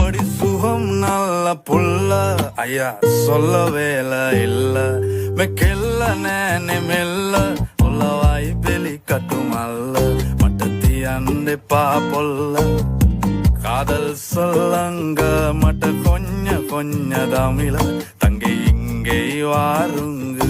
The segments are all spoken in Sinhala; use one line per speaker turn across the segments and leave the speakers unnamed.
அடி சுகம் நல்ல புள்ள ஐயா சொல்ல வேலை இல்ல மெக்கெல்ல நேனே மெல்ல உள்ளவாய் வெளி கட்டுமல்ல மட்டத்தி அண்டை பாப்பொல்ல காதல் சொல்லங்க மட்ட கொஞ்ச தமிழ தங்கை இங்கே வாருங்கு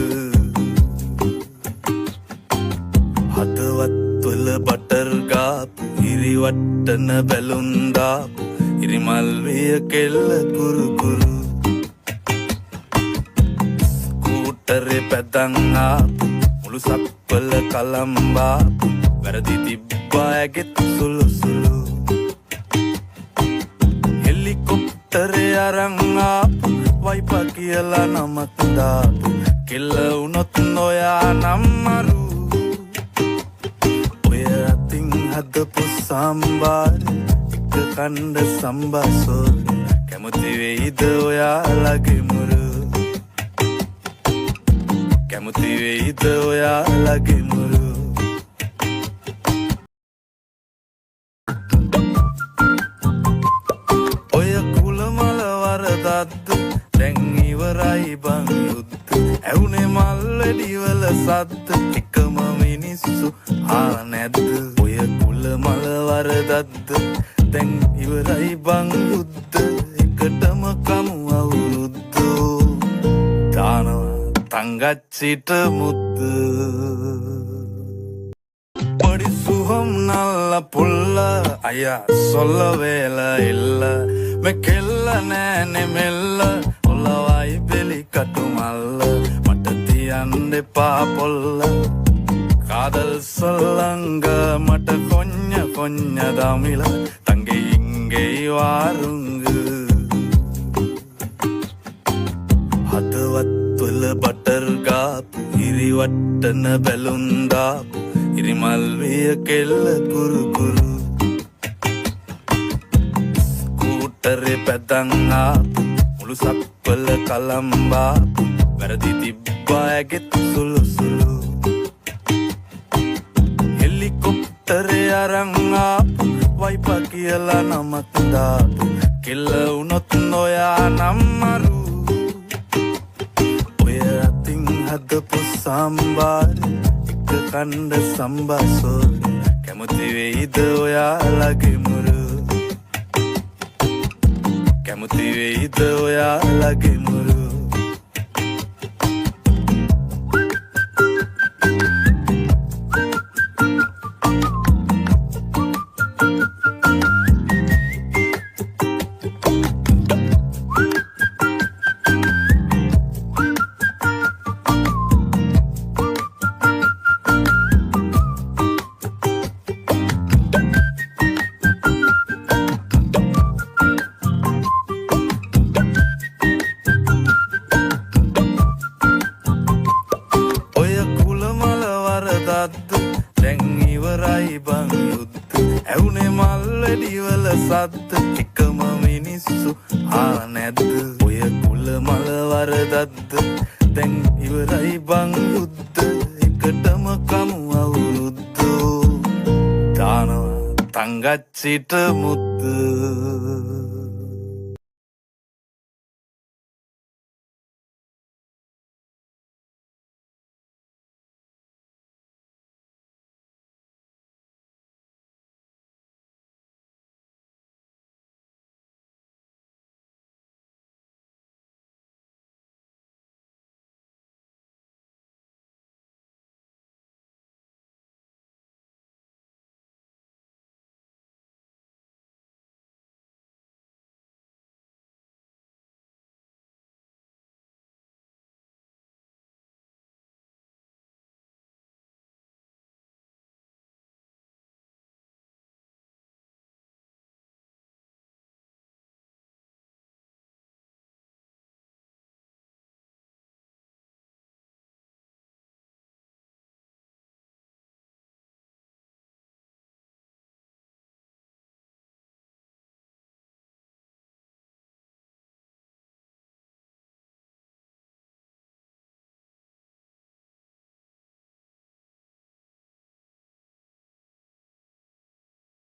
හදවත්වල බටර් ගාපු ඉරිවට්ටන බැලුන්දාපු ඉරිමල්විය කෙල්ල කුරුකුරු ස්කූටරේ පැදන් ආපු මුළු සක්වල කලම්බාපු වැරදි තිබ්බා ඇගෙත් සුළු සුළු හෙලිකොප්ටරේ අරන් ආපු වයිපා කියලා නමක් දාපු කෙල්ල වුණොත් නොයා නම්මරු හදපු සම්බාර එක කණ්ඩ සම්බාසෝර කැමති වෙයිද ඔයාලගේ මුරු කැමති වෙයිද ඔයාලගේ මුරු ඔය කුලමල වරදත්ද දැන් ඉවරයි බං යුද්ධ ඇවුනේ මල්වැඩිවල සද්ද එකම මිනිස්සු හා නැද්ද ඔය කුලමල වරදත්ද දැන් ඉවරයි බං යුද්ධ එකටම කමු අවුරුද්දෝ දානවා தங்கச்சிட்ட முத்து படி சுகம் நல்ல புள்ள ஐயா சொல்ல வேலை இல்ல மெக்கெல்ல நேனே மெல்ல உள்ளவாய் வெளி கட்டுமல்ல மட்டத்தி அண்டை பாப்பொல்ல காதல் சொல்லங்க மட்ட கொஞ்ச தமிழ தங்கை இங்கே வாருங்கு හදවත්වල බටර් ගාපු ඉරිවට්ටන බැලුන්දාපු ඉරිමල්විය කෙල්ල කුරුකුරු ස්කූටරේ පැදන් ආපු මුළු සක්වල කලම්බාපු වැරදි තිබ්බා ඇගෙත් සුළු සුළු හෙලිකොප්ටරේ අරන් ආපු වයිපා කියලා නමක් දාපු කෙල්ල වුණොත් නොයා නම්මරු හදපු සම්බාර එක කණ්ඩ සම්බාසෝර කැමති වෙයිද ඔයාලගේ මුරු කැමති වෙයිද ඔයාලගේ මුරු දැන් ඉවරයි බං යුද්ධ ඇවුනේ මල්වැඩිවල සද්ද එකම මිනිස්සු හා නැද්ද ඔය කුලමල වරදත්ද දැන් ඉවරයි බං යුද්ධ එකටම කමු අවුරුද්දෝ දානවා තංගච්චිට මුද්ද